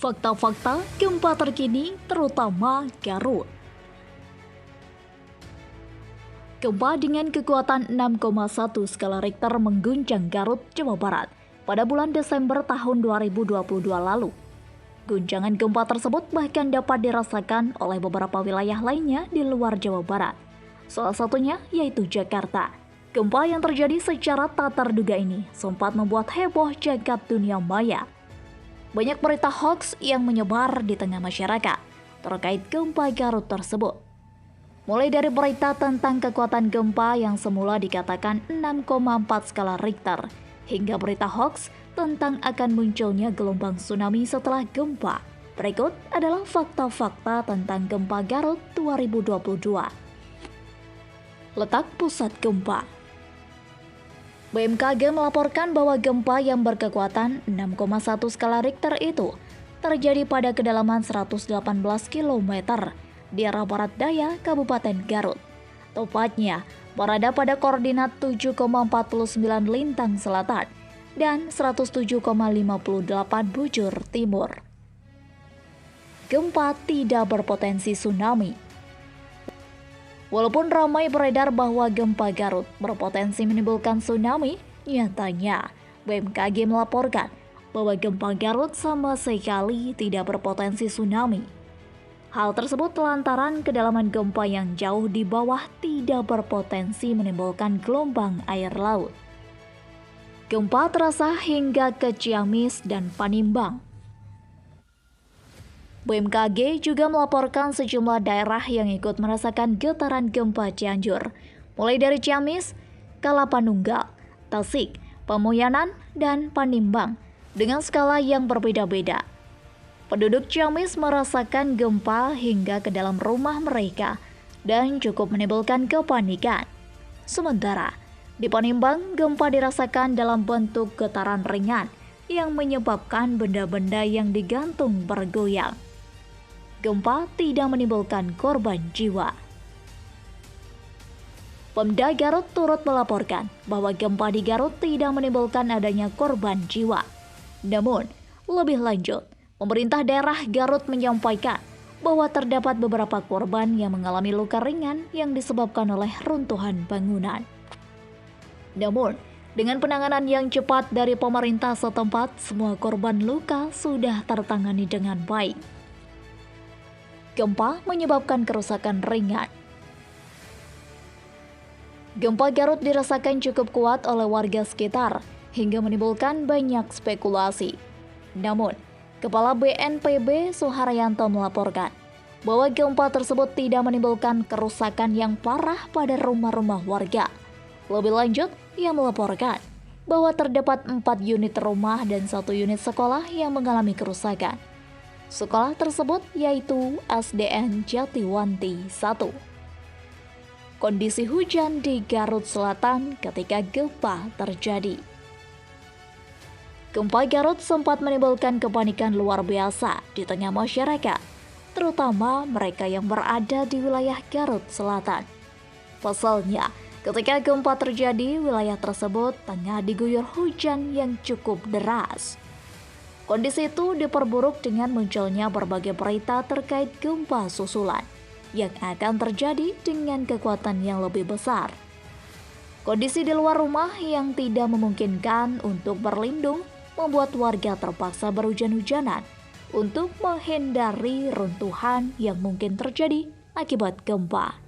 Fakta-fakta gempa terkini terutama Garut. Gempa dengan kekuatan 6,1 skala Richter mengguncang Garut, Jawa Barat pada bulan Desember tahun 2022 lalu. Guncangan gempa tersebut bahkan dapat dirasakan oleh beberapa wilayah lainnya di luar Jawa Barat. Salah satunya yaitu Jakarta. Gempa yang terjadi secara tak terduga ini sempat membuat heboh jagat dunia maya. Banyak berita hoax yang menyebar di tengah masyarakat terkait gempa Garut tersebut. Mulai dari berita tentang kekuatan gempa yang semula dikatakan 6,4 skala Richter, hingga berita hoax tentang akan munculnya gelombang tsunami setelah gempa. Berikut adalah fakta-fakta tentang gempa Garut 2022. Letak pusat gempa. BMKG melaporkan bahwa gempa yang berkekuatan 6,1 skala Richter itu terjadi pada kedalaman 118 km di arah barat daya Kabupaten Garut. Tepatnya berada pada koordinat 7,49 lintang selatan dan 107,58 bujur timur. Gempa tidak berpotensi tsunami. Walaupun ramai beredar bahwa gempa Garut berpotensi menimbulkan tsunami, nyatanya BMKG melaporkan bahwa gempa Garut sama sekali tidak berpotensi tsunami. Hal tersebut lantaran kedalaman gempa yang jauh di bawah tidak berpotensi menimbulkan gelombang air laut. Gempa terasa hingga ke Ciamis dan Panimbang. BMKG juga melaporkan sejumlah daerah yang ikut merasakan getaran gempa Cianjur, mulai dari Ciamis, Kalapanunggal, Tasik, Pamoyanan, dan Panimbang, dengan skala yang berbeda-beda. Penduduk Ciamis merasakan gempa hingga ke dalam rumah mereka dan cukup menimbulkan kepanikan. Sementara di Panimbang, gempa dirasakan dalam bentuk getaran ringan yang menyebabkan benda-benda yang digantung bergoyang. Gempa tidak menimbulkan korban jiwa. Pemda Garut turut melaporkan bahwa gempa di Garut tidak menimbulkan adanya korban jiwa. Namun, lebih lanjut, pemerintah daerah Garut menyampaikan bahwa terdapat beberapa korban yang mengalami luka ringan yang disebabkan oleh runtuhan bangunan. Namun, dengan penanganan yang cepat dari pemerintah setempat, semua korban luka sudah tertangani dengan baik. Gempa menyebabkan kerusakan ringan. Gempa Garut dirasakan cukup kuat oleh warga sekitar hingga menimbulkan banyak spekulasi. Namun, Kepala BNPB Suharyanto melaporkan bahwa gempa tersebut tidak menimbulkan kerusakan yang parah pada rumah-rumah warga. Lebih lanjut, ia melaporkan bahwa terdapat 4 unit rumah dan 1 unit sekolah yang mengalami kerusakan. Sekolah tersebut yaitu SDN Jatiwanti 1. Kondisi hujan di Garut Selatan ketika gempa terjadi. Gempa Garut sempat menimbulkan kepanikan luar biasa di tengah masyarakat, terutama mereka yang berada di wilayah Garut Selatan. Pasalnya, ketika gempa terjadi, wilayah tersebut tengah diguyur hujan yang cukup deras. Kondisi itu diperburuk dengan munculnya berbagai berita terkait gempa susulan yang akan terjadi dengan kekuatan yang lebih besar. Kondisi di luar rumah yang tidak memungkinkan untuk berlindung membuat warga terpaksa berhujan-hujanan untuk menghindari runtuhan yang mungkin terjadi akibat gempa.